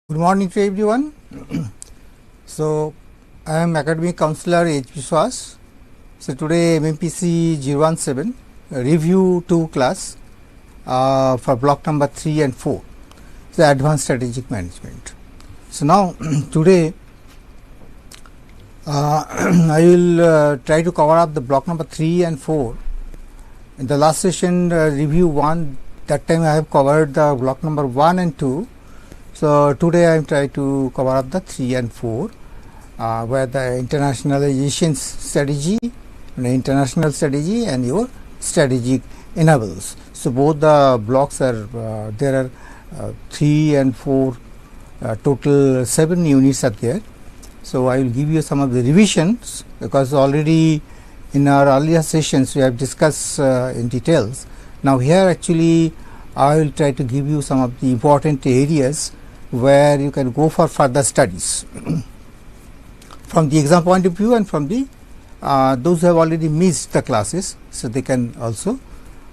Good morning to everyone. So, I am Academic Counselor H. Biswas. So, today MMPC 017 review 2 class for block number 3 and 4, so advanced strategic management. So, now today I will try to cover up the block number 3 and 4. In the last session review 1, that time I have covered the block number 1 and 2. So, today I am trying to cover up the 3 and 4 where the internationalization strategy, international strategy and your strategic enables. So, both the blocks are there are 3 and 4 total 7 units are there. So, I will give you some of the revisions because already in our earlier sessions we have discussed in details. Now, here actually I will try to give you some of the important areas where you can go for further studies from the exam point of view and from the those who have already missed the classes. So, they can also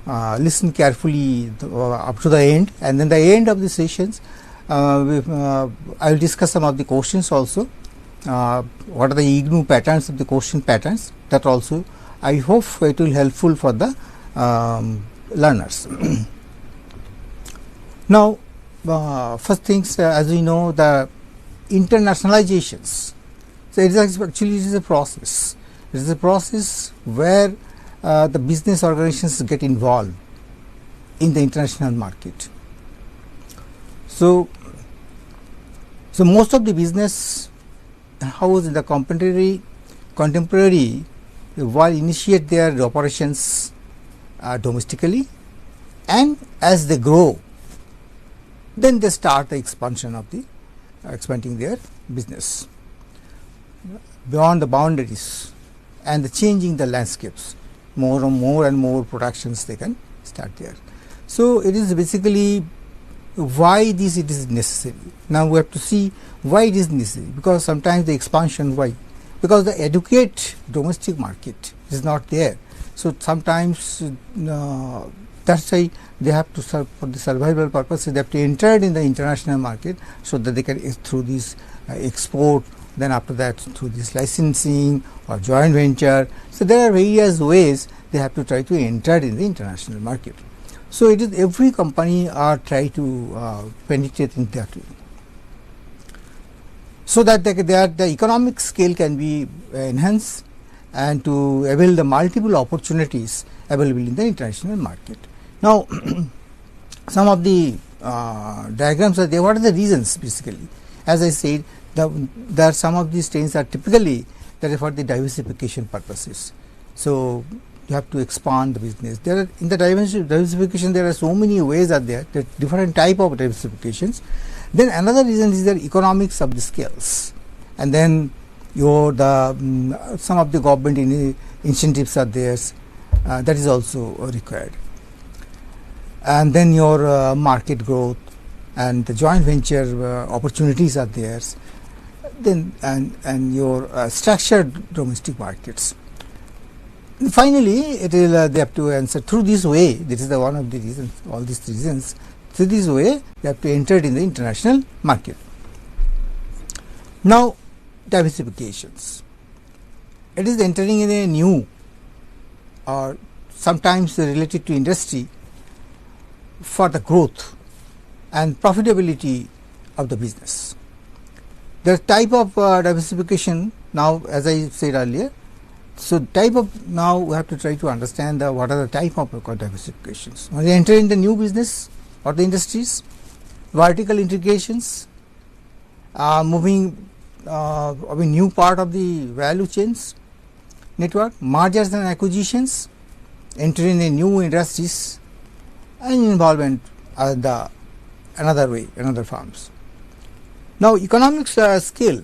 listen carefully up to the end, and then the end of the sessions I will discuss some of the questions also. What are the IGNOU patterns of the question patterns, that also I hope it will helpful for the learners. Now, first things as we know, the internationalizations. So, it is actually a process. It is a process where the business organizations get involved in the international market. So, most of the business houses in the contemporary while initiate their operations domestically, and as they grow, then they start the expansion of the expanding their business beyond the boundaries and the changing the landscapes. More and more productions they can start there. So, it is basically why it is necessary. Now, we have to see why it is necessary, because sometimes the expansion, why? Because the adequate domestic market is not there. So, sometimes that is why they have to serve for the survival purposes. They have to enter in the international market, so that they can through this export, then after that through this licensing or joint venture. So, there are various ways they have to try to enter in the international market. So, it is every company are try to penetrate in that way, so that the economic scale can be enhanced and to avail the multiple opportunities available in the international market. Now, some of the diagrams are there. What are the reasons basically? As I said, there are some of these trains are typically that is for the diversification purposes. So, you have to expand the business. There are in the diversification there are so many ways are there, different type of diversifications. Then another reason is the economics of the scales, and then some of the government incentives are there, that is also required. And then your market growth and the joint venture opportunities are there, then and your structured domestic markets. And finally, it will they have to answer through this way. This is the one of the reasons, all these reasons. Through this way, they have to enter in the international market. Now, diversifications. It is entering in a new or sometimes related to industry for the growth and profitability of the business. The type of diversification now, as I said earlier. So, type of now we have to try to understand what are the type of diversifications. When they enter in the new business or the industries, vertical integrations, moving of a new part of the value chains network, mergers and acquisitions, entering in new industries, and involvement another way, another forms. Now, economic scale,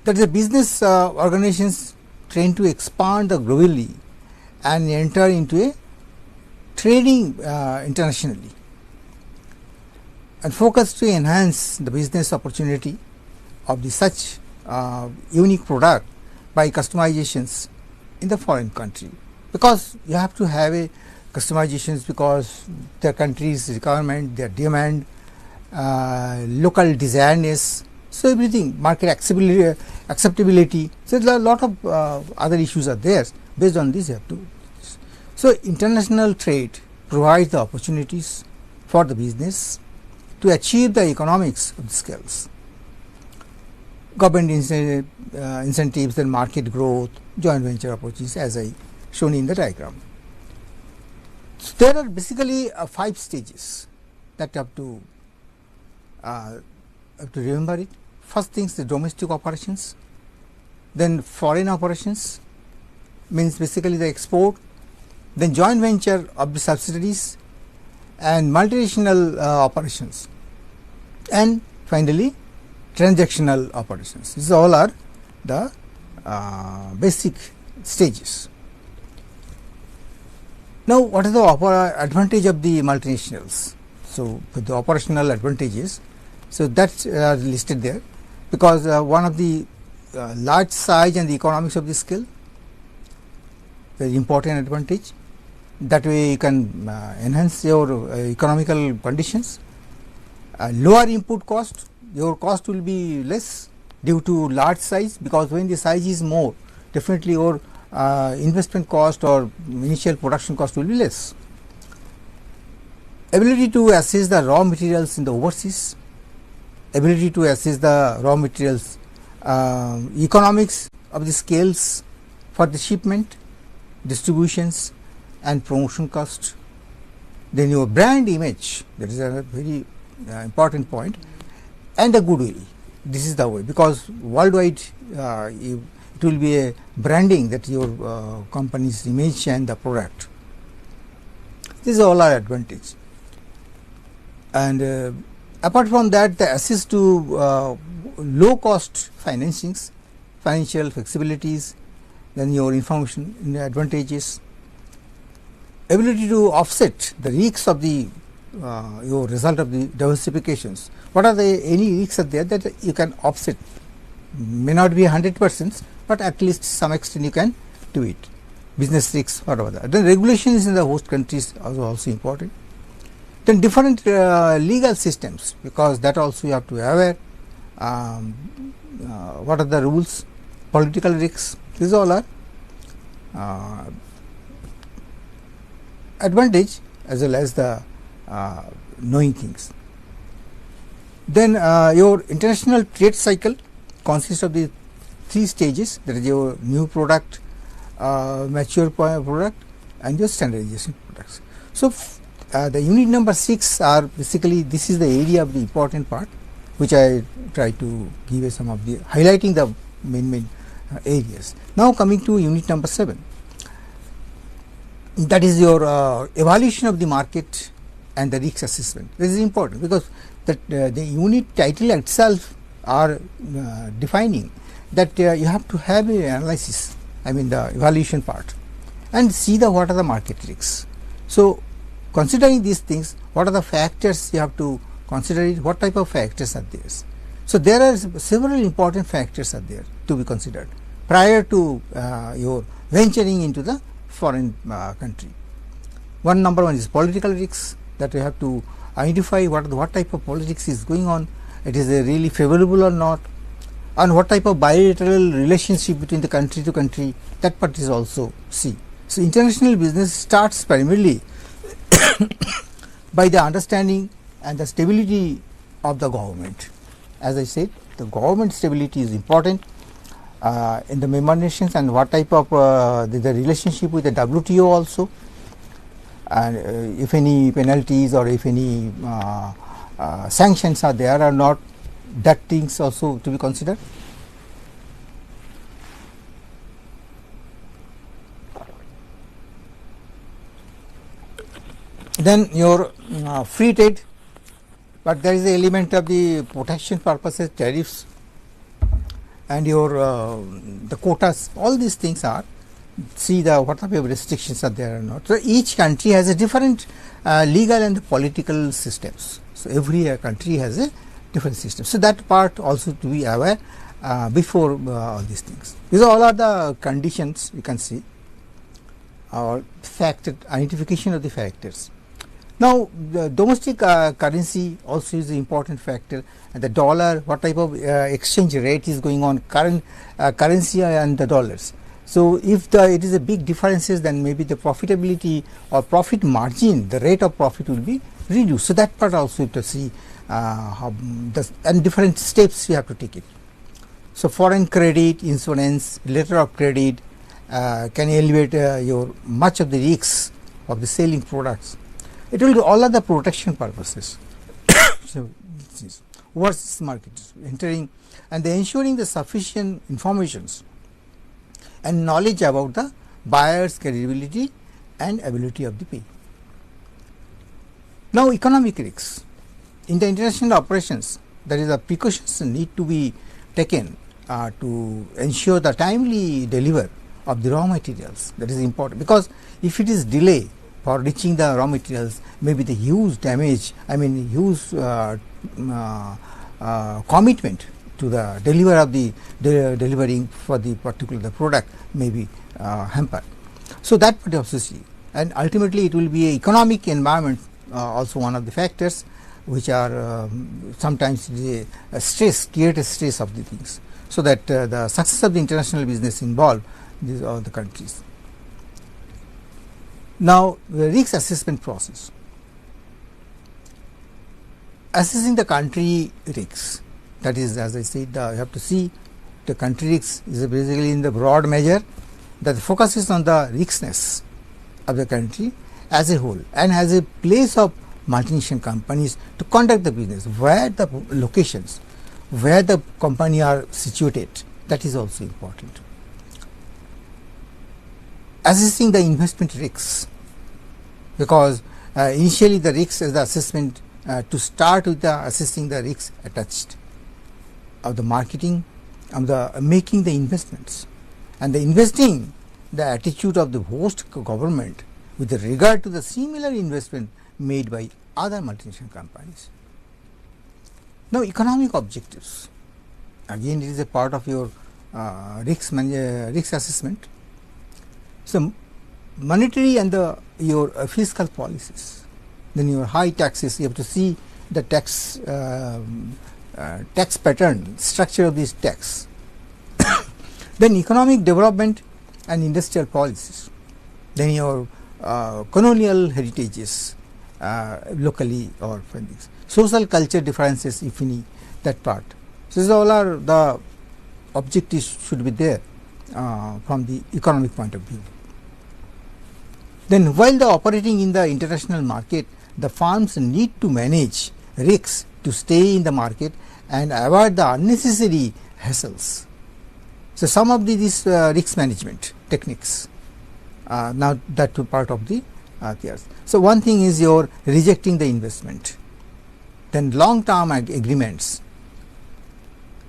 that is a business organizations trying to expand globally and enter into a trading internationally and focus to enhance the business opportunity of the such unique product by customizations in the foreign country, because you have to have a customizations because their country's requirement, their demand, local desiredness, so everything, market acceptability. So there are a lot of other issues are there. Based on this, you have to. So international trade provides the opportunities for the business to achieve the economics of the scales. Government incentives, then market growth, joint venture opportunities, as I shown in the diagram. So there are basically 5 stages that you have to remember it. First things, the domestic operations, then foreign operations, means basically the export, then joint venture of the subsidiaries, and multinational operations, and finally transactional operations. These all are the basic stages. Now, what is the advantage of the multinationals? So, with the operational advantages, so that's listed there, because one of the large size and the economics of the scale, very important advantage. That way you can enhance your economical conditions. Lower input cost, your cost will be less due to large size, because when the size is more, definitely your investment cost or initial production cost will be less. Ability to assess the raw materials in the overseas, ability to assess the raw materials economics of the scales for the shipment, distributions and promotion cost. Then your brand image, that is a very important point, and the goodwill. This is the way, because worldwide it will be a branding that your company's image and the product. These all are advantage. And apart from that, the access to low cost financings, financial flexibilities, then your information advantages, ability to offset the risks of the your result of the diversifications. What are the any risks are there that you can offset? May not be 100%, but at least some extent you can do it. Business risks, whatever that. Then regulations in the host countries are also important. Then different legal systems, because that also you have to be aware. What are the rules? Political risks. These all are advantage as well as the knowing things. Then your international trade cycle consists of the 3 stages, that is your new product, mature product, and your standardization products. So the unit number 6 are basically, this is the area of the important part, which I try to give you some of the highlighting the main areas. Now coming to unit number 7, that is your evaluation of the market and the risk assessment. This is important, because that the unit title itself are defining that you have to have an analysis, I mean the evaluation part, and see the what are the market risks. So considering these things, what are the factors you have to consider it, what type of factors are there. So there are several important factors are there to be considered prior to your venturing into the foreign country. Number one is political risks, that you have to identify what type of politics is going on, it is really favorable or not, and what type of bilateral relationship between the country to country, that part is also see. So international business starts primarily by the understanding and the stability of the government. As I said, the government stability is important in the member nations, and what type of the relationship with the WTO also, and if any penalties or if any sanctions are there or not, that things also to be considered. Then your free trade, but there is the element of the protection purposes, tariffs, and your the quotas. All these things are, see the what type of restrictions are there or not. So each country has a different legal and political systems. So every country has a different system. So that part also to be aware before all these things. These all are the conditions you can see, or factor identification of the factors. Now, the domestic currency also is an important factor, and the dollar, what type of exchange rate is going on, current currency and the dollars. So, if it is a big differences, then maybe the profitability or profit margin, the rate of profit will be reduced. So, that part also you have to see how and different steps you have to take it. So, foreign credit, insurance, letter of credit can elevate your much of the risks of the selling products. It will do all other protection purposes. So, this is overseas markets entering and the ensuring the sufficient informations and knowledge about the buyer's credibility and ability of the pay. Now, economic risks in the international operations, there is a precautions need to be taken to ensure the timely deliver of the raw materials. That is important, because if it is delay for reaching the raw materials, maybe the huge damage, I mean huge commitment to the deliver of the delivering for the particular product may be hampered. So, that part also see, and ultimately it will be a economic environment also one of the factors which are sometimes a stress, create a stress of the things. So, that the success of the international business involve these all the countries. Now, the risk assessment process, assessing the country risks, that is, as I said, you have to see the country risks is basically in the broad measure that focuses on the riskiness of the country as a whole and has a place of multinational companies to conduct the business, where the locations, where the company are situated, that is also important. Assessing the investment risks, because initially the risks is the assessment to start with the assessing the risks attached of the marketing, of the making the investments, and the investing the attitude of the host government with regard to the similar investment made by other multinational companies. Now, economic objectives, again it is a part of your risk assessment. So, monetary and your fiscal policies, then your high taxes, you have to see the tax pattern, structure of this tax. Then economic development and industrial policies, then your colonial heritages locally or things, social culture differences if any, that part. So, these all are the objectives should be there from the economic point of view. Then, while the operating in the international market, the firms need to manage risks to stay in the market and avoid the unnecessary hassles. So, some of these risk management techniques, now that part of the theirs. So, one thing is your rejecting the investment, then long term agreements,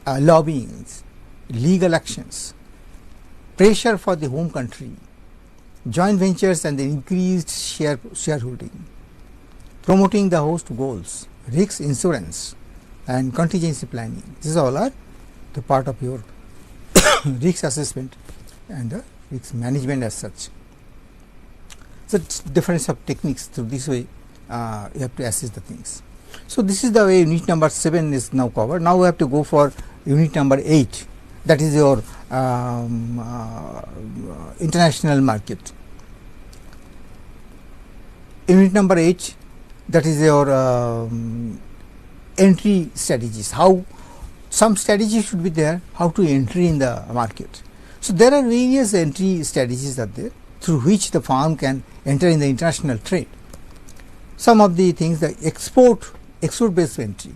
lobbying, legal actions, pressure for the home country, joint ventures and the increased shareholding, promoting the host goals, risk insurance and contingency planning. These all are the part of your risk assessment and the risk management as such. So, difference of techniques through this way you have to assess the things. So, this is the way unit number 7 is now covered. Now, we have to go for unit number 8, that is your international market. Unit number 8, that is your entry strategies, how some strategies should be there, how to entry in the market. So, there are various entry strategies are there through which the firm can enter in the international trade. Some of the things, the export based entry,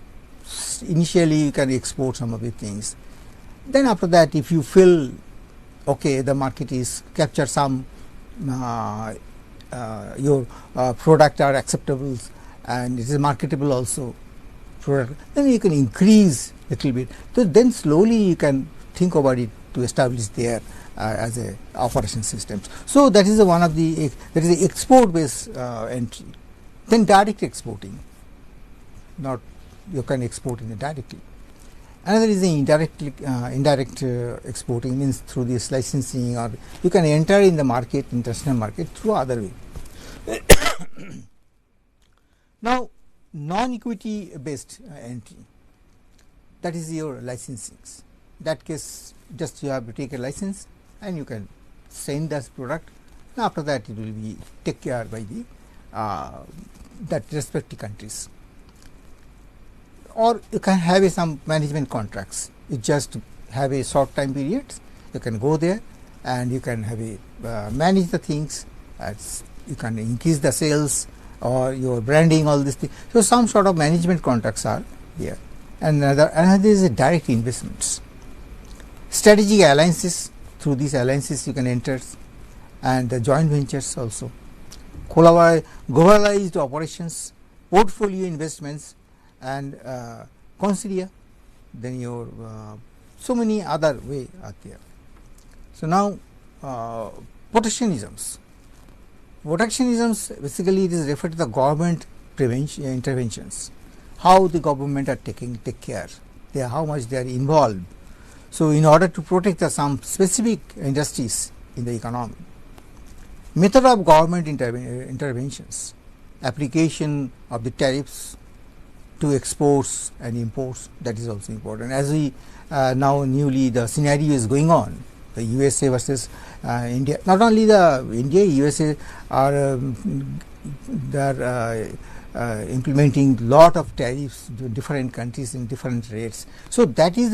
initially you can export some of the things, then after that if you feel okay, the market is capture some your product are acceptable and it is marketable also product, then you can increase little bit. So, then slowly you can think about it to establish there as a operation systems. So, that is one of the that is the export based entry. Then direct exporting, not you can export in directly. Another is the indirect exporting, means through this licensing, or you can enter in the market, international market through other way. Now, non-equity based entry, that is your licensing. That case, just you have to take a license and you can send that product, and after that it will be take care by the that respective countries. Or you can have some management contracts. You just have a short time period, you can go there and you can have a manage the things, you can increase the sales or your branding, all these things. So, some sort of management contracts are here. And another is a direct investments, strategic alliances. Through these alliances you can enter, and the joint ventures also, globalized operations, portfolio investments, and consilia. Then your so many other way are there. So, now protectionisms. Protectionisms basically it is referred to the government interventions, how the government are take care, how much they are involved. So, in order to protect some specific industries in the economy. Method of government interventions, application of the tariffs to exports and imports, that is also important. As we now newly the scenario is going on, the USA versus India. Not only the India, USA are implementing lot of tariffs to different countries in different rates. So, that is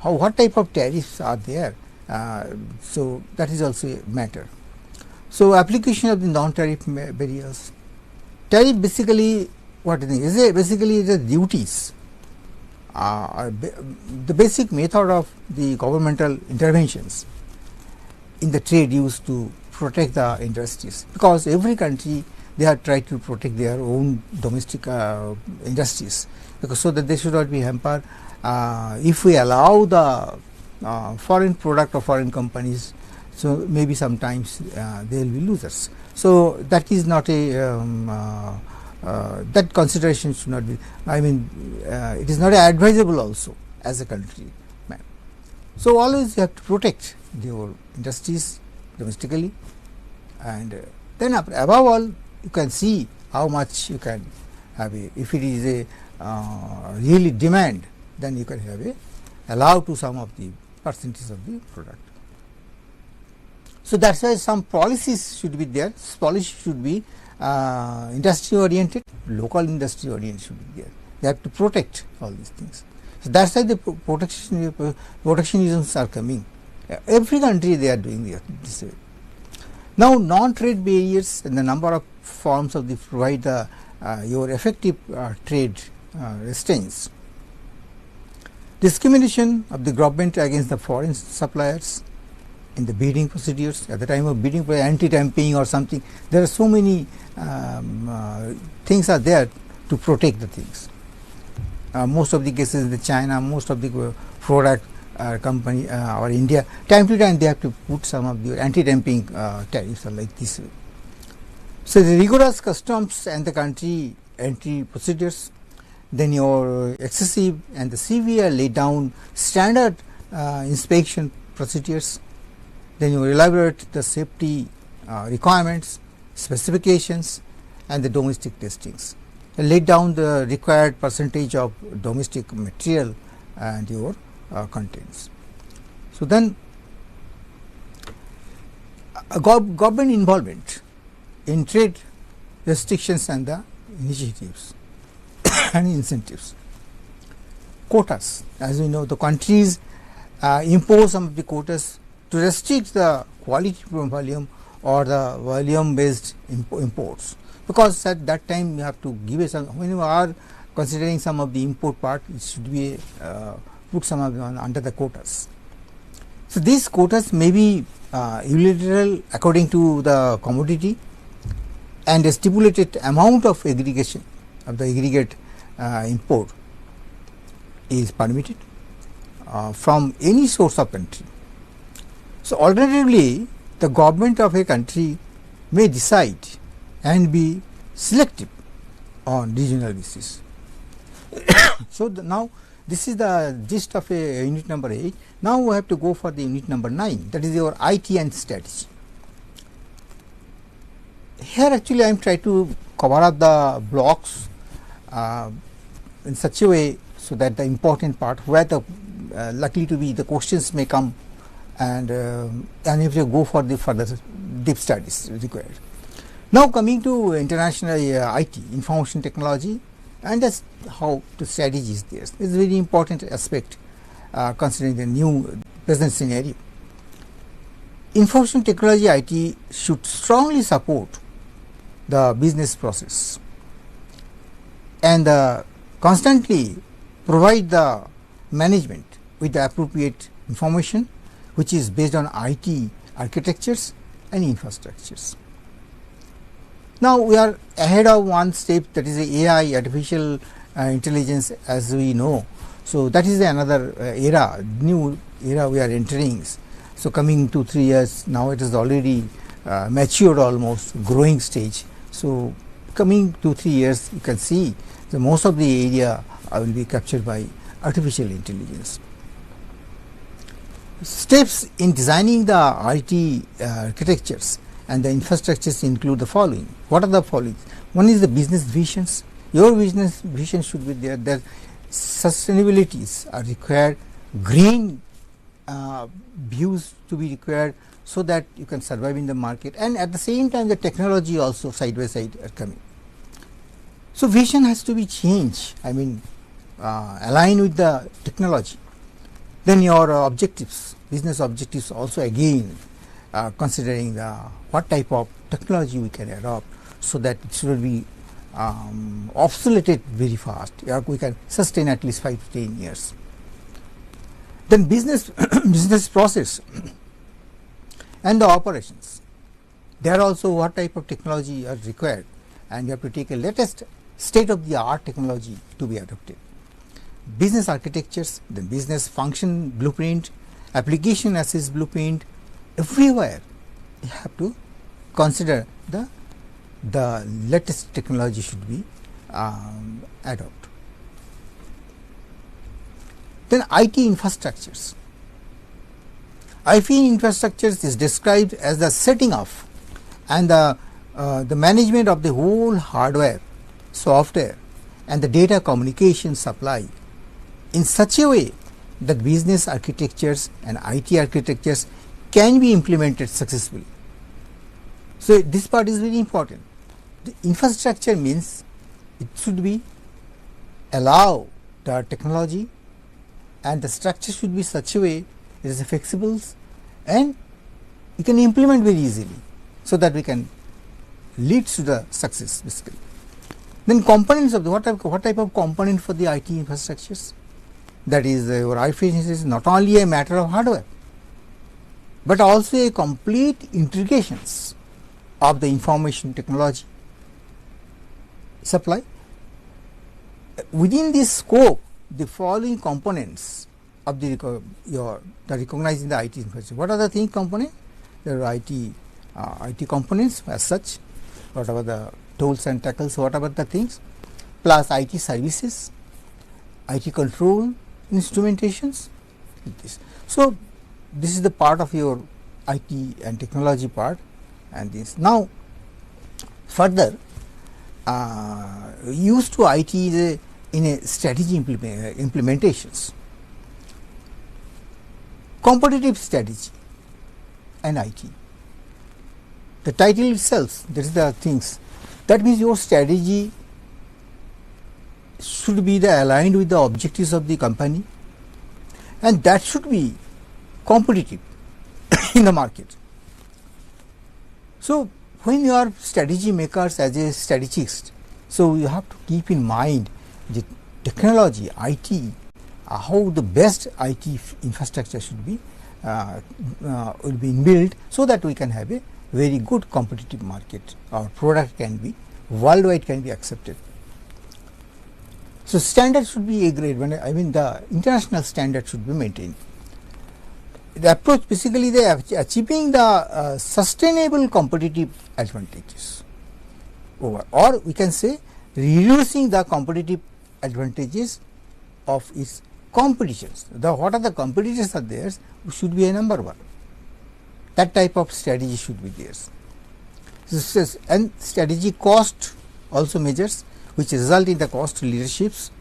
what type of tariffs are there. So, that is also a matter. So, application of the non-tariff barriers. Tariff basically what is it? Basically the duties, the basic method of the governmental interventions in the trade used to protect the industries, because every country they have tried to protect their own domestic industries, because so that they should not be hampered. If we allow the foreign product or foreign companies, so maybe sometimes they will be losers. So, that is not a that consideration should not be, I mean it is not advisable also as a country. So, always you have to protect your industries domestically, and then above all you can see how much you can have if it is a really demand, then you can have allow to some of the percentage of the product. So, that is why some policies should be there. Policy should be industry oriented, local industry oriented should be there. They have to protect all these things. So, that is why the protectionisms are coming. Every country they are doing this way. Now, non-trade barriers and the number of forms of the provide the your effective trade restraints. Discrimination of the government against the foreign suppliers in the bidding procedures. At the time of bidding, anti-dumping or something, there are so many things are there to protect the things. Most of the cases in the China, most of the product company or India, time to time they have to put some of the anti-dumping tariffs like this way. So, the rigorous customs and the country entry procedures, then your excessive and the severe laid down standard inspection procedures, then you elaborate the safety requirements, specifications, and the domestic testings. Laid down the required percentage of domestic material and your contents. So, then government involvement in trade restrictions and the initiatives and incentives. Quotas, as we know, the countries impose some of the quotas to restrict the quality from volume or the volume based imports, because at that time you have to give some, when you are considering some of the import part, it should be put some of them under the quotas. So, these quotas may be unilateral according to the commodity, and a stipulated amount of aggregation of the aggregate import is permitted from any source of country. So, alternatively, the government of a country may decide and be selective on regional basis. So, now this is the gist of a unit number 8. Now, we have to go for the unit number 9, that is your IT and strategy. Here actually I am trying to cover up the blocks in such a way so that the important part where the likely to be the questions may come, and if you go for the further deep studies required. Now coming to international IT, information technology, and that's how the strategy is there. It's a very important aspect considering the new business scenario. Information technology IT should strongly support the business process and constantly provide the management with the appropriate information which is based on IT architectures and infrastructures. Now we are ahead of one step, that is AI, artificial intelligence, as we know. So that is another era, new era we are entering. So coming 2-3 years, now it is already matured, almost growing stage. So coming 2-3 years, you can see the most of the area will be captured by artificial intelligence. Steps in designing the IT architectures and the infrastructures include the following. What are the following? One is the business visions. Your business vision should be there. That sustainabilities are required, green views to be required, so that you can survive in the market, and at the same time the technology also side by side are coming. So vision has to be changed, I mean align with the technology. Then your objectives, business objectives also again considering what type of technology we can adopt, so that it should be obsoleted very fast, we can sustain at least 5 to 10 years. Then business business process and the operations, there also what type of technology are required, and you have to take a latest state of the art technology to be adopted. Business architectures, the business function blueprint, application access blueprint, everywhere you have to consider the latest technology should be adopted. Then IT infrastructures. IT infrastructures is described as the setting up and the management of the whole hardware, software, and the data communication supply in such a way that business architectures and IT architectures can be implemented successfully. So this part is very important. The infrastructure means it should be allow the technology, and the structure should be such a way it is flexible and you can implement very easily, so that we can lead to the success basically. Then components of the what type of component for the IT infrastructures, that is your IT is not only a matter of hardware, but also a complete integrations of the information technology supply. Within this scope, the following components of the recognizing the IT infrastructure. What are the thing components? There are IT components as such, whatever the tools and tackles, whatever the things, plus IT services, IT control, instrumentations. So this is the part of your IT and technology part, and this. Now further used to IT is in a strategy implementations, competitive strategy and IT. The title itself, that is the things. That means your strategy should be aligned with the objectives of the company, and that should be competitive in the market. So when you are strategy makers as a strategist, so you have to keep in mind the technology, IT, how the best IT infrastructure should be will be built, so that we can have a very good competitive market. Our product can be worldwide, can be accepted. So standard should be a grade. When I mean the international standard should be maintained. The approach basically they are achieving the sustainable competitive advantages over, or we can say reducing the competitive advantages of its competitions. What are the competitors are there should be a number one. That type of strategy should be theirs. And strategy cost also measures which result in the cost leaderships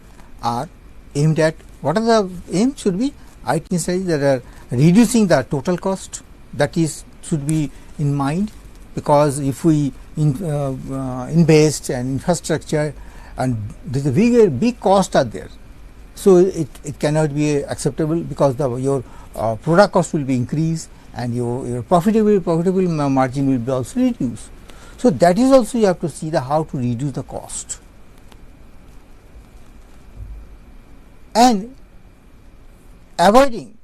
are aimed at. What are the aim should be? IT strategies that are reducing the total cost, that is should be in mind, because if we invest and infrastructure and there is a big cost are there, so it cannot be acceptable, because your product cost will be increased and your profitable margin will be also reduced. So that is also you have to see the how to reduce the cost. And avoiding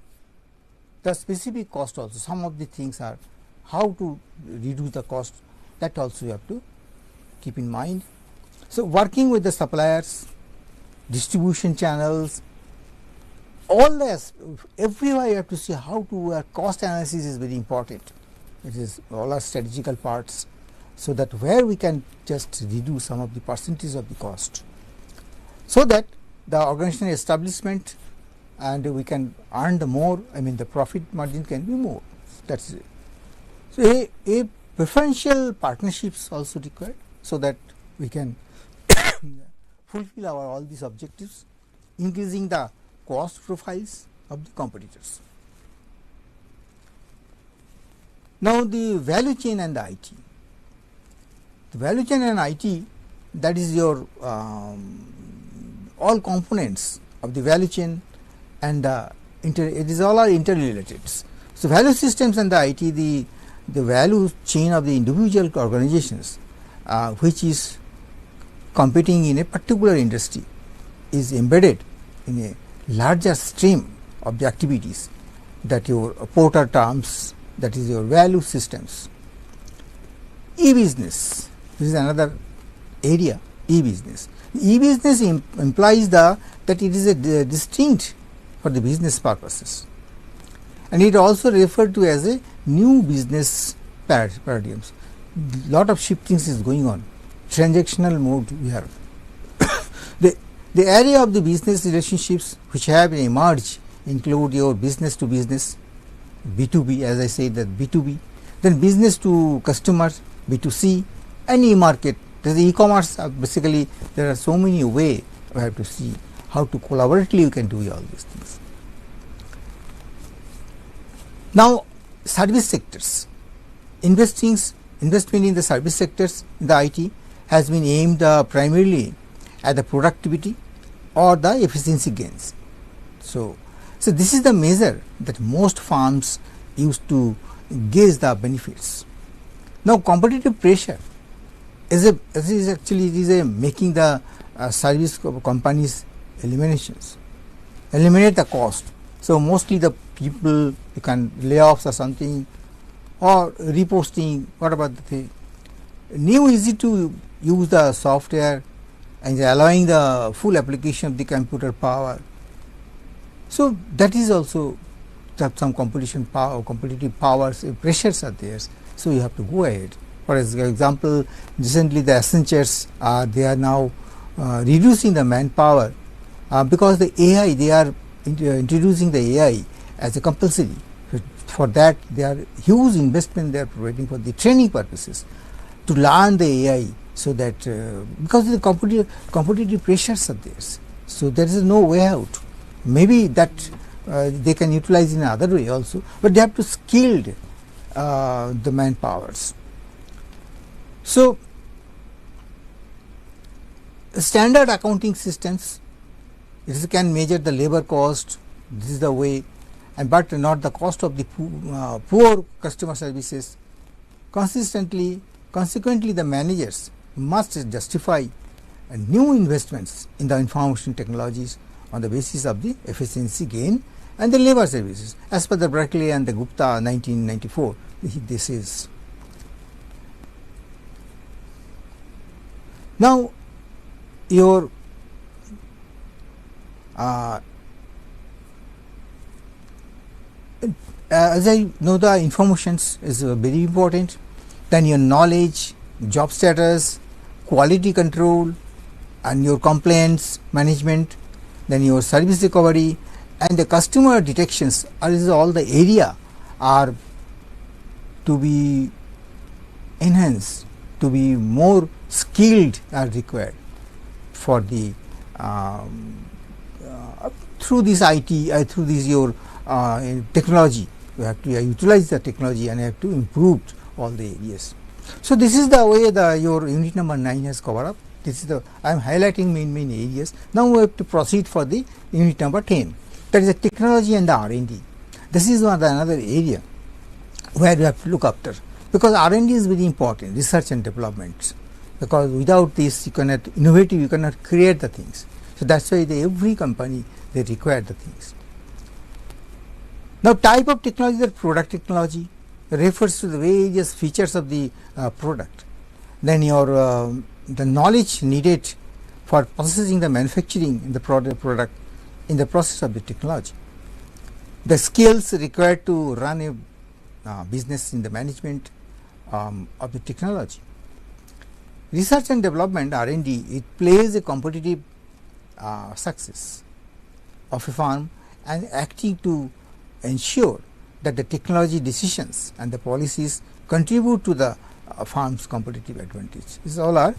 the specific cost also, some of the things are how to reduce the cost, that also you have to keep in mind. So working with the suppliers, distribution channels, all this, everywhere you have to see how to cost analysis is very important. It is all our strategical parts, so that where we can just reduce some of the percentage of the cost, so that the organizational establishment and we can earn the more, I mean the profit margin can be more. That's it. So a preferential partnerships also required, so that we can fulfill our all these objectives, increasing the cost profiles of the competitors. Now the value chain and the IT. The value chain and IT, that is your all components of the value chain, and it is all are interrelated. So value systems and the IT, the value chain of the individual organizations which is competing in a particular industry is embedded in a larger stream of the activities, that your Porter terms, that is your value systems. E-business, this is another area, e-business. E-business implies that it is a distinct for the business purposes, and it also referred to as a new business paradigms. Lot of shiftings is going on, transactional mode we have. The area of the business relationships which have emerged include your business to business, B2B, as I say that B2B, then business to customers, B2C, and e-market. There is e-commerce. Basically, there are so many ways we have to see how to collaboratively you can do all these things. Now, service sectors, investment in the service sectors in the IT has been aimed primarily at the productivity or the efficiency gains. So this is the measure that most firms use to gauge the benefits. Now, competitive pressure is actually making the service companies eliminate the cost. So mostly the people, you can layoffs or something, or reposting, what about the thing. New easy to use the software and allowing the full application of the computer power. So that is also some competitive powers, pressures are there. So you have to go ahead. For example, recently the Accentures they are now reducing the manpower because the AI, they are introducing the AI as a compulsory. For that, they are huge investment they are providing for the training purposes to learn the AI, so that because the competitive pressures are there, so there is no way out. Maybe that they can utilize in another way also, but they have to skill the manpowers. So standard accounting systems, it can measure the labor cost. This is the way, and but not the cost of the poor customer services. Consequently, the managers must justify new investments in the information technologies on the basis of the efficiency gain and the labor services, as per the Berkeley and the Gupta 1994. This is now your as I know, the informations is very important. Then your knowledge, job status, quality control, and your complaints management, then your service recovery, and the customer detections are all the area are to be enhanced to be more skilled are required for the through this IT, through this your technology. You have to utilize the technology and have to improve all the areas. So, this is the way your unit number 9 has covered up. This is the I am highlighting main areas. Now, we have to proceed for the unit number 10, that is the technology and the R&D. This is another area where you have to look after, because R&D is very important, research and development, because without this you cannot innovative, you cannot create the things. So, that is why every company they require the things. Now, type of technology, that product technology refers to the various features of the product. Then your the knowledge needed for processing the manufacturing in the product in the process of the technology. The skills required to run a business in the management of the technology. Research and development R&D, it plays a competitive success of a firm and acting to ensure that the technology decisions and the policies contribute to the firm's competitive advantage. These all are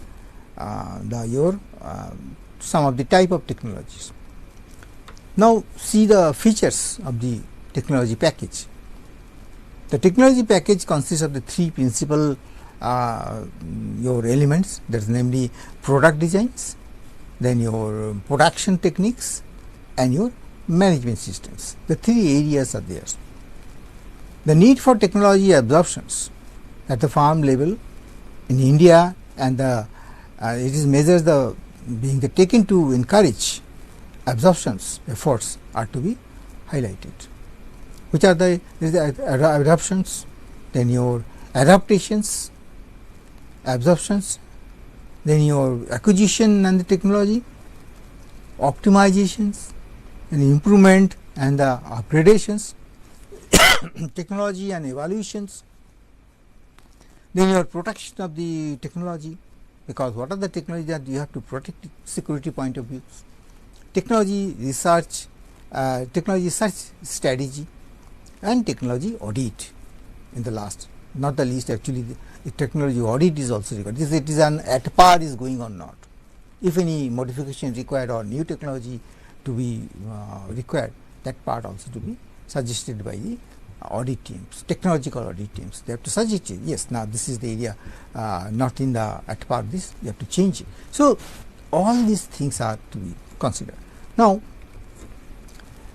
some of the type of technologies. Now, see the features of the technology package. The technology package consists of the three principal your elements, that is namely product designs, then your production techniques and your management systems. The three areas are there. The need for technology absorptions at the farm level in India, and it is measures being taken to encourage absorptions efforts are to be highlighted. Which are the adoptions, then your adaptations, absorptions, then your acquisition and the technology, optimizations, and improvement and the upgradations, technology and evaluations, then your protection of the technology, because what are the technology that you have to protect security point of view, technology research, technology research strategy, and technology audit in the last, not the least. Actually, the technology audit is also required. It is an at par is going on not. If any modification required or new technology to be required, that part also to be suggested by the audit teams, technological audit teams. They have to suggest it. Yes, now this is the area not in the at par, this you have to change it. So, all these things are to be considered. Now,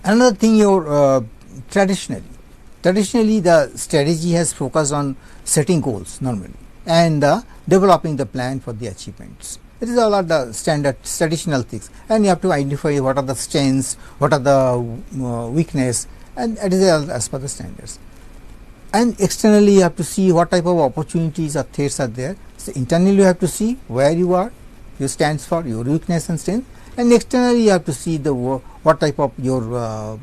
another thing, your traditionally the strategy has focused on setting goals normally and developing the plan for the achievements. It is all are the standard traditional things, and you have to identify what are the strengths, what are the weakness, and it is as per the standards. And externally you have to see what type of opportunities or threats are there. So, internally you have to see where you are, you stands for your weakness and strength, and externally you have to see the what type of your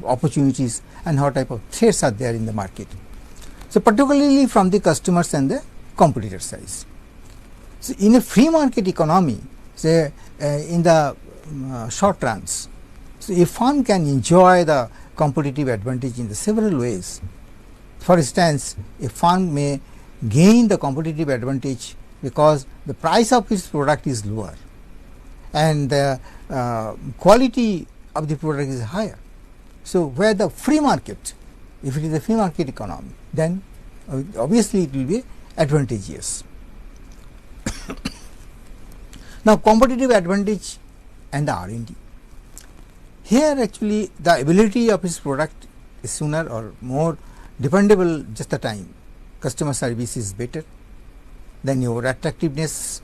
opportunities and what type of threats are there in the market. So, particularly from the customers and the competitor size. So, in a free market economy, say in the short runs, so a firm can enjoy the competitive advantage in the several ways. For instance, a firm may gain the competitive advantage because the price of its product is lower and the quality of the product is higher. So, where the free market, if it is a free market economy, then obviously it will be advantageous. Now, competitive advantage and the R&D. Here actually the ability of his product is sooner or more dependable just the time, customer service is better, then your attractiveness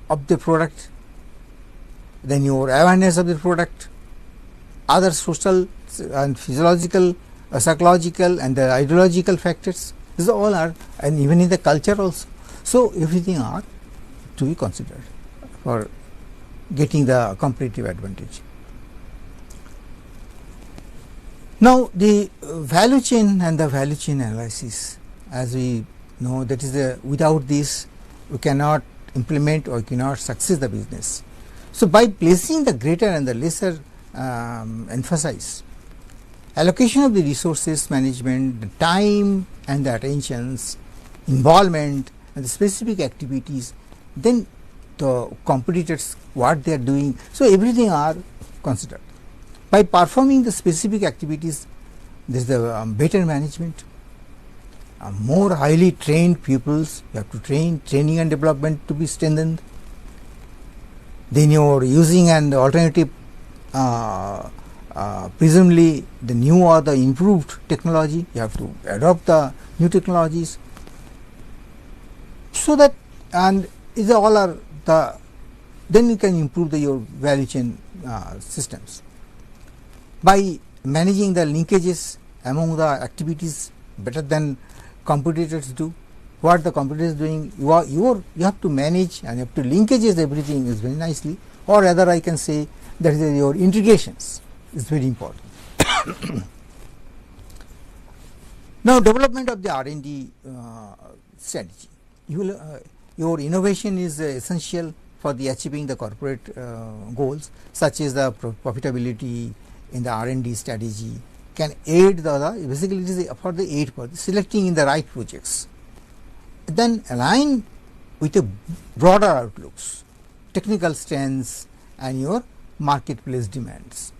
of the product, then your awareness of the product, other social and physiological, psychological and the ideological factors, these all are, and even in the culture also. So, everything are to be considered for getting the competitive advantage. Now, the value chain and the value chain analysis, as we know, that is without this we cannot implement or cannot succeed the business. So, by placing the greater and the lesser emphasis, allocation of the resources management, the time and the attentions, involvement and the specific activities, then the competitors what they are doing. So, everything are considered. By performing the specific activities, there is the better management, more highly trained pupils, you have to training and development to be strengthened. Then you are using an alternative, presumably the new or the improved technology, you have to adopt the new technologies. So that, and is all are the, then you can improve your value chain systems. By managing the linkages among the activities better than competitors do. What the competitors doing, you have to manage and you have to linkages everything is very nicely, or rather I can say that is your integrations is very important. Now, development of the R&D strategy. Your innovation is essential for the achieving the corporate goals, such as the profitability in the R&D strategy can aid the basically it is for the aid for the selecting in the right projects. Then align with the broader outlooks, technical strengths and your marketplace demands.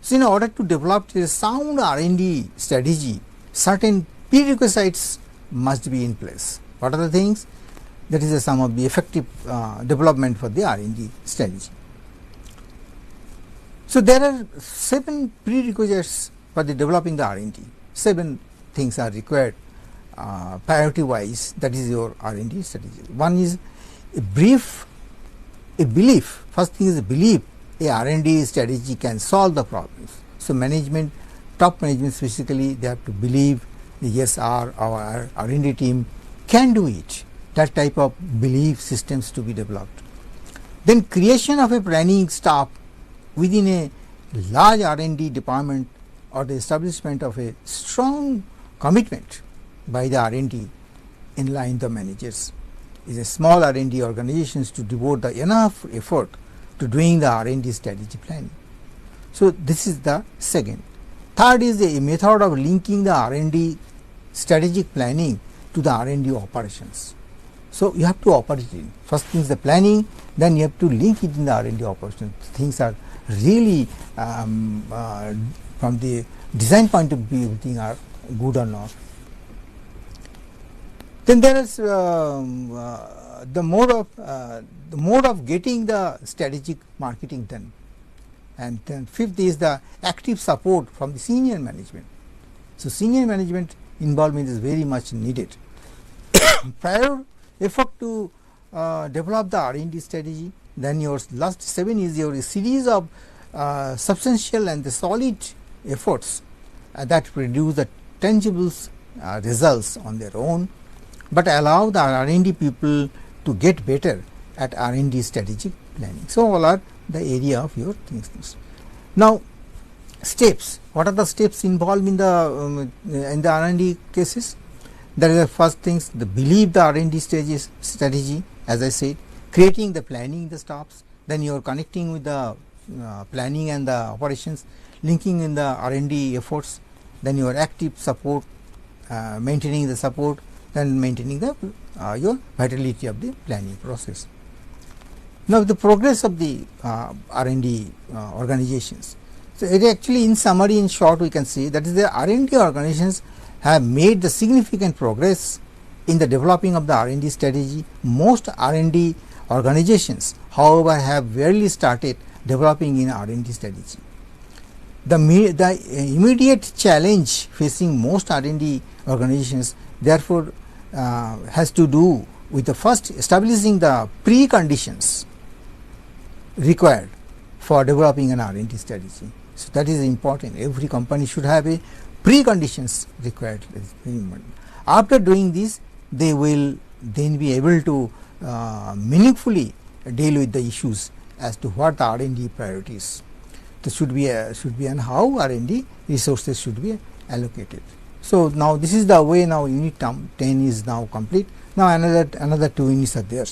So, in order to develop a sound R&D strategy, certain prerequisites must be in place. What are the things? That is some of the effective development for the R&D strategy. So, there are 7 prerequisites for the developing the R&D. 7 things are required priority wise, that is your R&D strategy. One is a belief, first thing is a belief a R&D strategy can solve the problems. So, management, top management specifically, they have to believe yes, our R&D team can do it, that type of belief systems to be developed. Then creation of a planning staff within a large R&D department or the establishment of a strong commitment by the R&D in line the managers is a small R&D organizations to devote the enough effort to doing the R&D strategy planning. So, this is the second. Third is a method of linking the R&D strategic planning to the R&D operations. So, you have to operate in first thing is the planning, then you have to link it in the R&D operations. Things are really from the design point of view, everything are good or not. Then there is the mode of getting the strategic marketing done, and then fifth is the active support from the senior management. So, senior management involvement is very much needed. Prior effort to develop the R&D strategy, then your last 7 is your series of substantial and the solid efforts that produce the tangible results on their own, but allow the R&D people to get better at R&D strategic planning. So, all are the area of your things. Now, steps. What are the steps involved in the R&D cases? That is the first things, the believe the R&D strategy, as I said, creating the planning the stops, then you are connecting with the planning and the operations, linking in the R&D efforts, then your active support, maintaining the support, then maintaining the your vitality of the planning process. Now, the progress of the R&D organizations. So, it actually in summary, in short, we can say that is the R&D organizations have made the significant progress in the developing of the R&D strategy. Most R&D organizations, however, have rarely started developing in R&D strategy. The immediate challenge facing most R&D organizations therefore has to do with the first establishing the preconditions required for developing an R&D strategy. So, that is important. Every company should have a preconditions required. After doing this, they will then be able to meaningfully deal with the issues as to what the R&D priorities should be and how R&D resources should be allocated. So, now this is the way. Now, unit 10 is now complete. Now, another 2 units are there.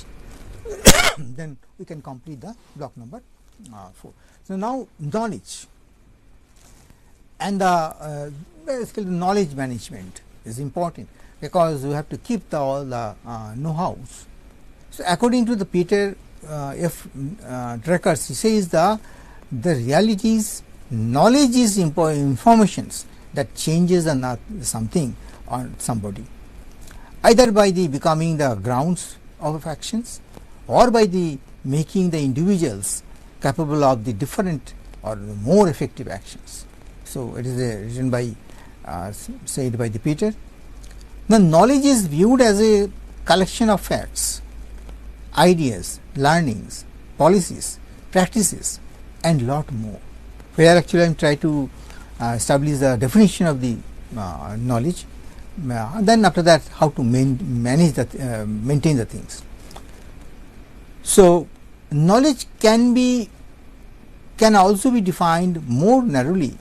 Then we can complete the block number 4. So, now knowledge and the basically knowledge management is important. because you have to keep all the know-hows. So, according to the Peter F. Drucker, he says the realities, knowledge is informations that changes something or somebody, either by the becoming the grounds of actions or by the making the individuals capable of the different or more effective actions. So, it is written by said by the Peter. The knowledge is viewed as a collection of facts, ideas, learnings, policies, practices and lot more. Where actually I am trying to establish the definition of the knowledge, then after that how to manage the maintain the things. So, knowledge can also be defined more narrowly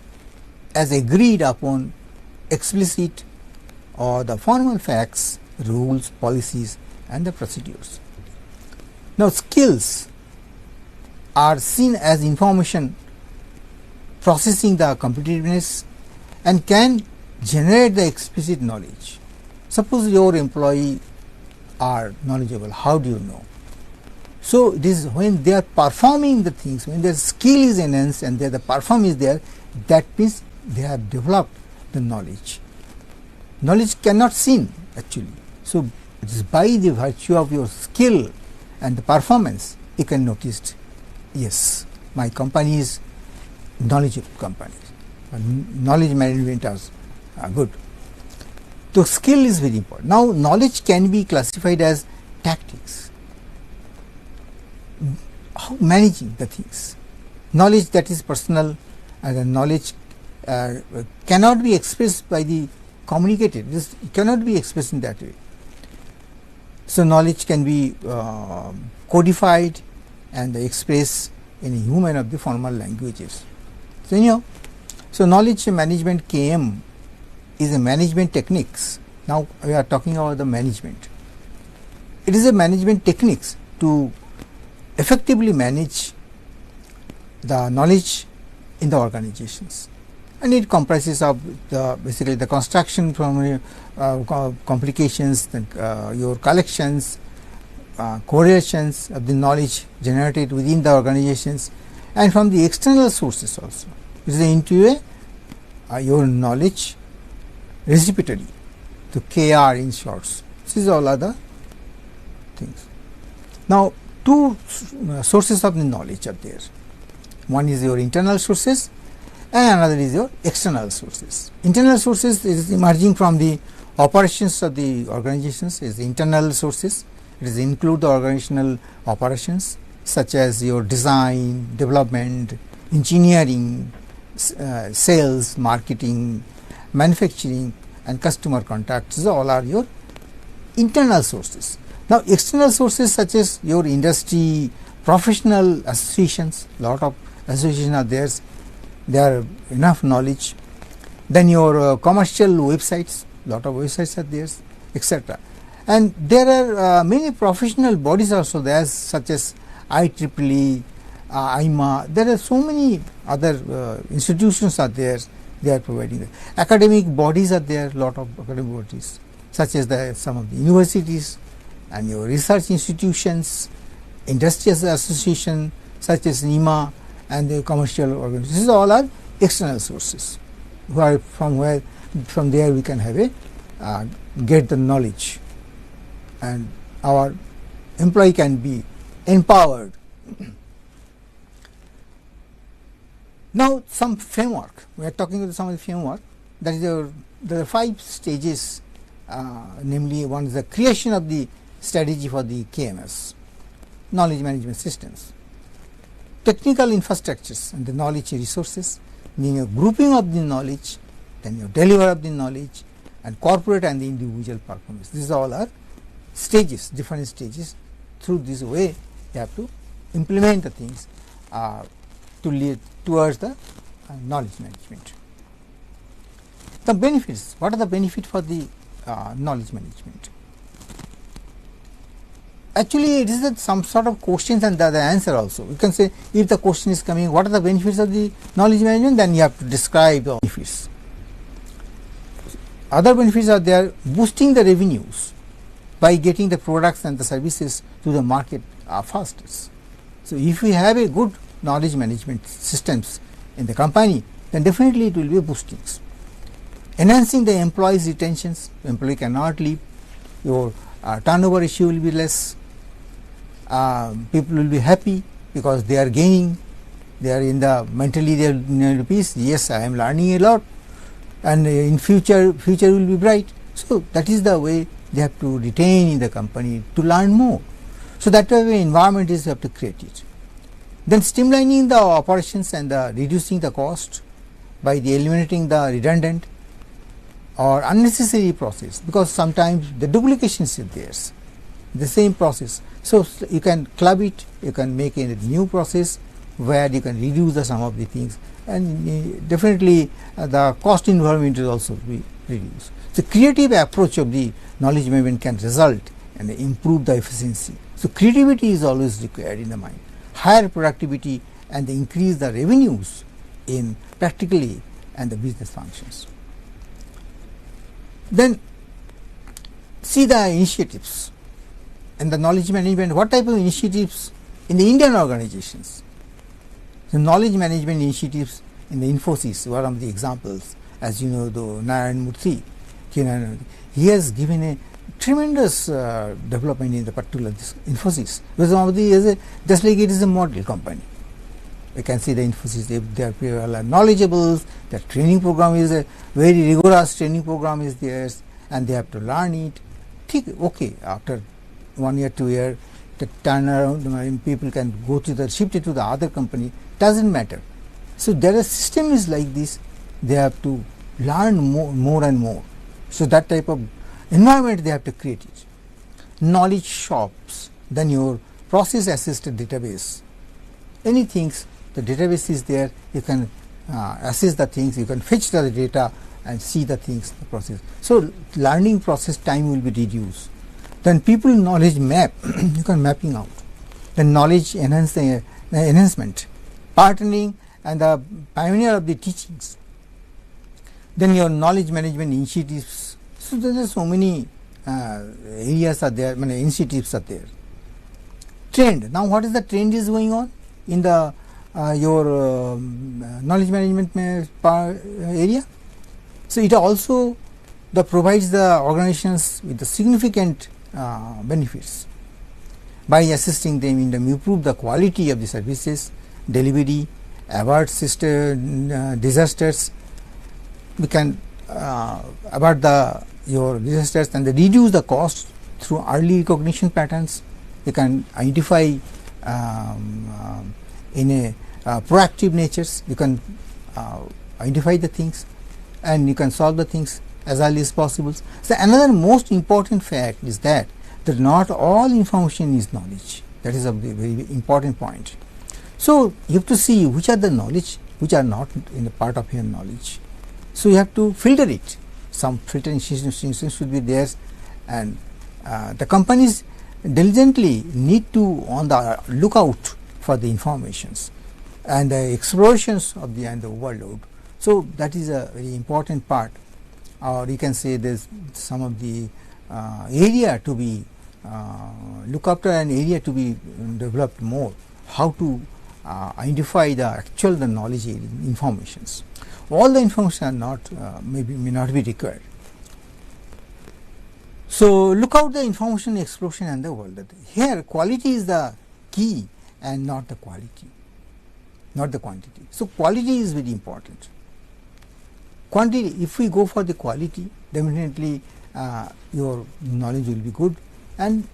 as agreed upon explicit or the formal facts, rules, policies and the procedures. Now, skills are seen as information processing the competitiveness and can generate the explicit knowledge. Suppose your employee are knowledgeable, how do you know? So, it is when they are performing the things, when their skill is enhanced and the performance is there, that means they have developed the knowledge. Knowledge cannot seen actually. So, it is by the virtue of your skill and the performance you can notice, yes, my company is knowledgeable company, knowledge management is good. So, skill is very important. Now, knowledge can be classified as tactics, managing the things. Knowledge that is personal and the knowledge cannot be expressed by the communicated, it cannot be expressed in that way. So, knowledge can be codified and expressed in a human of the formal languages. So, anyhow, so knowledge management KM is a management techniques. Now, we are talking about the management. It is a management techniques to effectively manage the knowledge in the organizations, and it comprises of basically the construction from complications, your collections, correlations of the knowledge generated within the organizations and from the external sources also. It is into your knowledge repository, to KR in shorts. This is all other things. Now, two sources of the knowledge are there. One is your internal sources and another is your external sources. Internal sources is emerging from the operations of the organizations, is the internal sources. It is include the organizational operations such as your design, development, engineering, sales, marketing, manufacturing and customer contacts. All are your internal sources. Now, external sources such as your industry, professional associations, lot of associations are there, there are enough knowledge. Then your commercial websites, lot of websites are there, etc. And there are many professional bodies also there, such as IEEE, IMA. There are so many other institutions are there, they are providing it. Academic bodies are there, lot of academic bodies such as some of the universities and your research institutions, industrial association such as NIMA and the commercial organizations. These all are external sources, where from there we can have a get the knowledge and our employee can be empowered. Now, some framework, we are talking about some of the framework, that is there are 5 stages, namely one is the creation of the strategy for the KMS, knowledge management systems, technical infrastructures and the knowledge resources, then your grouping of the knowledge, then your delivery of the knowledge and corporate and the individual performance. These all are stages, different stages. Through this way you have to implement the things to lead towards the knowledge management. The benefits, what are the benefits for the knowledge management? Actually, it is some sort of questions and the answer also. You can say, if the question is coming, what are the benefits of the knowledge management, then you have to describe the benefits. other benefits are there, boosting the revenues by getting the products and the services to the market fastest. So, if we have a good knowledge management systems in the company, then definitely it will be boosting. Enhancing the employees retentions, employee cannot leave, your turnover issue will be less, people will be happy because they are gaining, they are in the mentally they are in peace, yes I am learning a lot and in future will be bright. So, that is the way they have to retain in the company to learn more. So, that way environment is you have to create it. Then streamlining the operations and reducing the cost by the eliminating the redundant or unnecessary process, because sometimes the duplications is there, the same process. So, you can club it, you can make a new process where you can reduce the some of the things, and definitely the cost involvement is also be reduced. The creative approach of the knowledge management can result and improve the efficiency. So, creativity is always required in the mind, higher productivity and increase the revenues in practically and the business functions. Then see the initiatives and the knowledge management, what type of initiatives in the Indian organizations. The knowledge management initiatives in the Infosys, one of the examples, as you know, the Narayan Murthy, he has given a tremendous development in the particular Infosys, because one of the just like it is a model company. You can see the Infosys, their people are knowledgeable, their training program is a very rigorous training program is theirs, and they have to learn it. Okay, after 1 year, 2 years, the turnaround, people can go to the shift it to the other company, doesn't matter. So, there are systems like this, they have to learn more and more. So, that type of environment they have to create it. Knowledge shops, then your process assisted database, anything the database is there, you can assess the things, you can fetch the data and see the things, the process. So, learning process time will be reduced. Then people knowledge map, you can mapping out. Then knowledge enhancement, partnering and the pioneer of the teachings. Then your knowledge management initiatives. So, there are so many areas are there, many initiatives are there. Trend. Now, what is the trend is going on in the your knowledge management area? So, it also provides the organizations with the significant benefits by assisting them in the improve the quality of the services, delivery, avert disasters. We can avert your disasters and reduce the cost through early recognition patterns. You can identify in a proactive natures. You can identify the things and you can solve the things as early as possible. So, another most important fact is that not all information is knowledge. That is a very important point. So, you have to see which are the knowledge which are not in the part of your knowledge. So, you have to filter it. Some filtering systems should be there, and the companies diligently need to on the lookout for the informations and the explorations of the overload. So, that is a very important part, or you can say there is some of the area to be look after, an area to be developed more, how to identify the actual knowledge informations. All the information are not may not be required. So, look out the information explosion and the world. Here quality is the key and not the quality, not the quantity. So, quality is very important. Quantity, if we go for the quality, definitely your knowledge will be good, and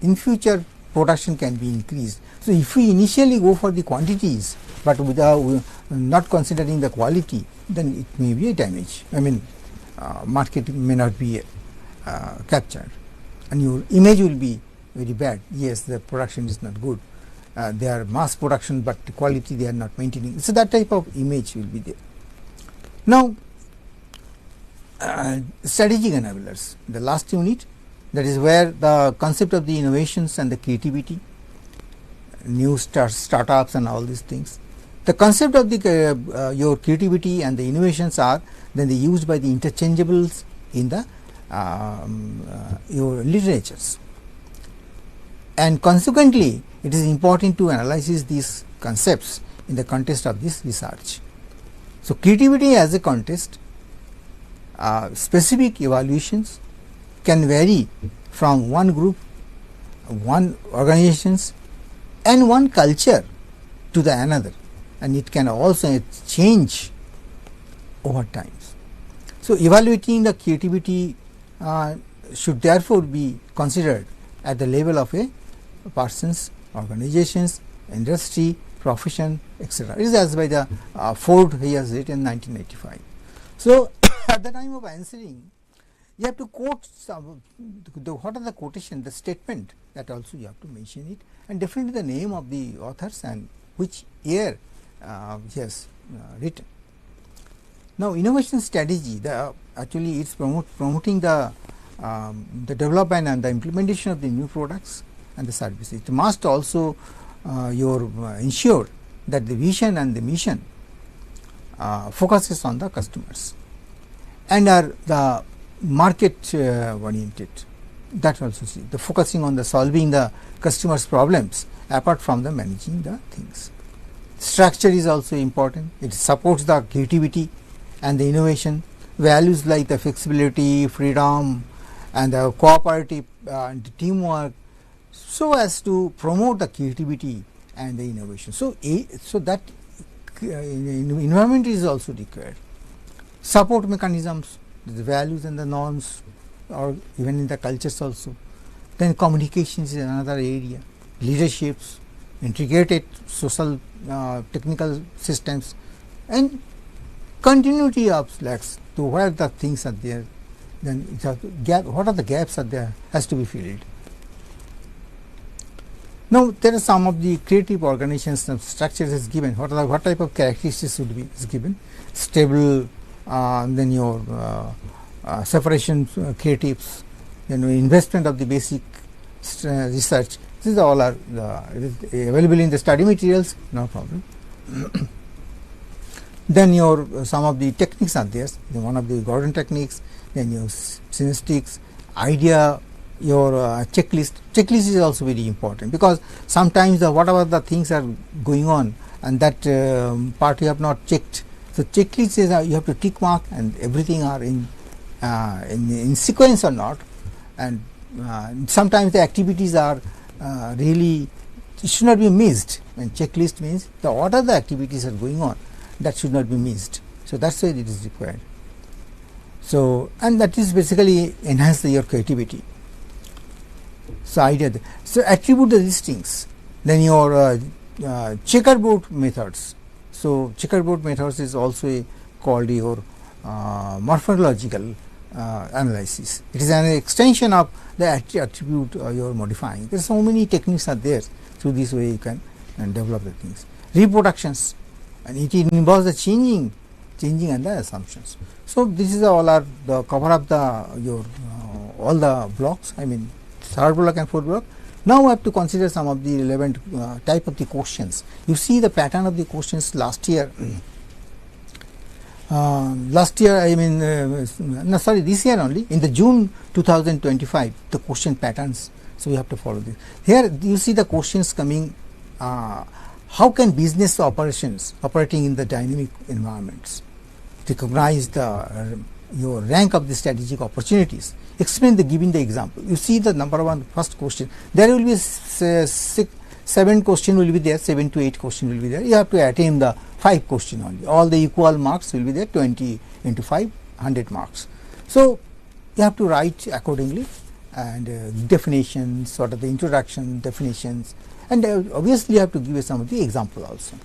in future production can be increased. So, if we initially go for the quantities, but without not considering the quality, then it may be a damage. I mean, market may not be captured, and your image will be very bad. Yes, the production is not good. They are mass production, but the quality they are not maintaining. So, that type of image will be there. Now, strategic enablers, the last unit, that is where the concept of the innovations and the creativity, new startups and all these things. The concept of the your creativity and the innovations are then they used by the interchangeables in the your literatures. And consequently, it is important to analyze these concepts in the context of this research. So, creativity as a context, specific evaluations can vary from one group, one organizations and one culture to the another, and it can also change over time. So, evaluating the creativity should therefore be considered at the level of a person's, organizations, industry, profession, etc. It is as by the Ford, he has written in 1985. So, at the time of answering, you have to quote some, what are the quotation, the statement, that also you have to mention it, and definitely the name of the authors and which year he has written. Now, innovation strategy, actually it is promoting the development and the implementation of the new products and the services. It must also ensure that the vision and the mission focuses on the customers and are the market oriented. That also see the focusing on the solving the customers' problems apart from the managing the things. Structure is also important. It supports the creativity and the innovation. Values like the flexibility, freedom, and the cooperative and teamwork, so as to promote the creativity and the innovation. So, so that environment is also required. Support mechanisms, the values and the norms, or even in the cultures also. Then communications is another area, leaderships, integrated social technical systems, and continuity of slacks to where the things are there. Then it has gap, what are the gaps are there has to be filled. Now, there are some of the creative organizations and structures is given. What type of characteristics should be is given? Stable, then your separation creatives, then investment of the basic research. These all are available in the study materials, no problem. Then your some of the techniques are there. One of the Gordon techniques, then your synesthetics, idea, your checklist. Checklist is also very important, because sometimes whatever the things are going on and that part you have not checked. So, checklist is you have to tick mark and everything are in sequence or not, and sometimes the activities are really, it should not be missed. And checklist means the order the activities are going on, that should not be missed. So, that is why it is required. So, and that is basically enhance your creativity. So, idea. So, attribute the listings. Then your checkerboard methods. So, checkerboard methods is also called your morphological analysis. It is an extension of the attribute you are modifying. There are so many techniques are there. Through this way you can develop the things. Reproductions, and it involves the changing and the assumptions. So, this is all are the cover up the your all the blocks, I mean third block and fourth block. Now, we have to consider some of the relevant type of the questions. You see the pattern of the questions last year. Last year, I mean, no, sorry, this year only, in the June 2025, the question patterns. So, we have to follow this. Here, you see the questions coming. How can business operations operating in the dynamic environments recognize the your rank of the strategic opportunities? Explain the giving the example. You see the number one first question. There will be 7 question will be there, 7 to 8 question will be there. You have to attain the 5 question only. All the equal marks will be there, 20 into 5, 100 marks. So, you have to write accordingly, and definitions, what are the introduction, definitions, and obviously you have to give some of the example also.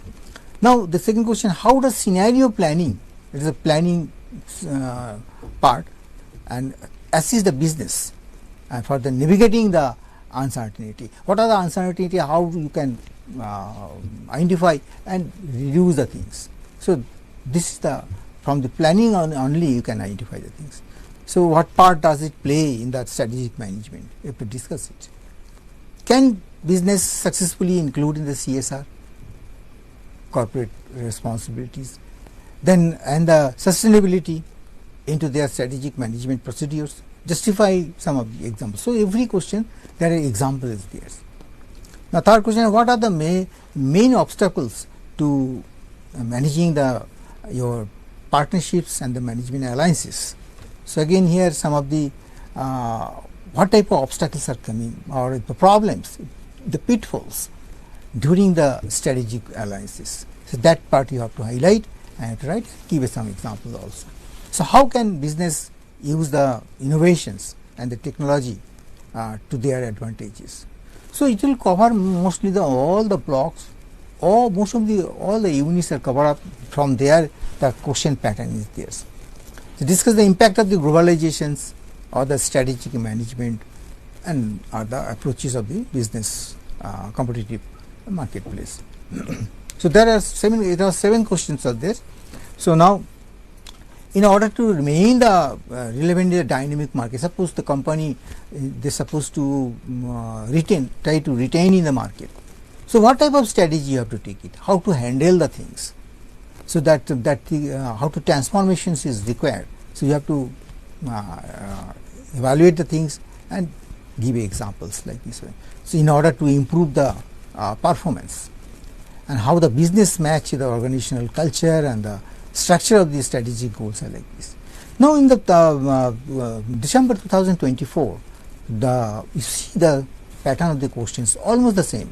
Now, the second question, how does scenario planning, it is a planning part, and assist the business for the navigating the uncertainty. What are the uncertainty, how you can identify and reduce the things. So, this is the from the planning on only you can identify the things. So, what part does it play in that strategic management? You have to discuss it. Can business successfully include in the CSR, corporate responsibilities, then and the sustainability, into their strategic management procedures, justify some of the examples. So, every question there are example is there. Now, third question, what are the main obstacles to managing your partnerships and the management alliances? So, again here some of the what type of obstacles are coming, or the problems, the pitfalls during the strategic alliances. So, that part you have to highlight and write, give some examples also. So, how can business use the innovations and the technology to their advantages? So, it will cover mostly all the blocks, or most of all the units are covered up. From there the question pattern is there. So, discuss the impact of the globalizations or the strategic management and the approaches of the business competitive marketplace. So, there are 7 questions are there. So, now in order to remain the relevant in the dynamic market, suppose the company they supposed to try to retain in the market. So, what type of strategy you have to take it, how to handle the things, so that how to transformations is required. So, you have to evaluate the things and give examples like this way. So, in order to improve the performance, and how the business match the organizational culture and the structure of the strategic goals are like this. Now, in the December 2024, you see the pattern of the questions almost the same.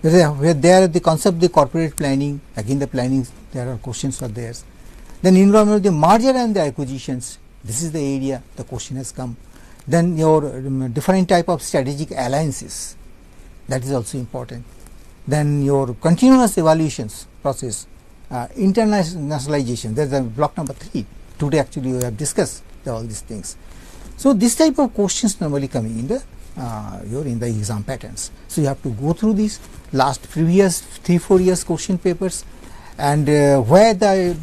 Where there the concept of the corporate planning, again the planning, there are questions are there. Then involvement of the merger and the acquisitions, this is the area the question has come. Then your different type of strategic alliances, that is also important. Then your continuous evaluations process, internationalization, that is the block number 3. Today actually we have discussed all these things. So, this type of questions normally coming in the in the exam patterns. So, you have to go through these last previous 3-4 years question papers, and where the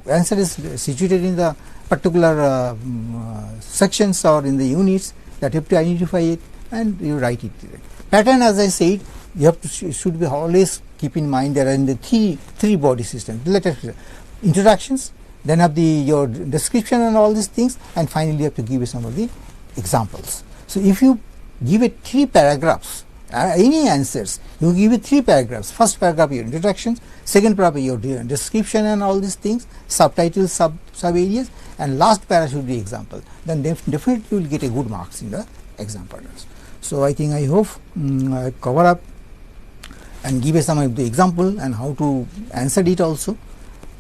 answer is situated in the particular sections or in the units, that you have to identify it and you write it. Pattern, as I said, you have to should be always keep in mind there are in the three body systems. Let us introductions, then have your description and all these things, and finally you have to give some of the examples. So, if you give it 3 paragraphs, any answers, you give it 3 paragraphs. First paragraph your introductions, second paragraph your description and all these things, subtitles, sub areas, and last paragraph should be example. Then definitely you will get a good marks in the exam patterns. So, I think I hope I cover up and give some of the example and how to answer it also.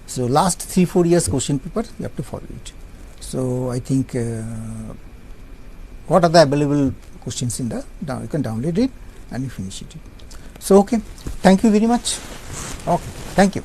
So, last 3-4 years question paper you have to follow it. So, I think what are the available questions in the you can download it and you finish it. So, okay, thank you very much. Okay, thank you.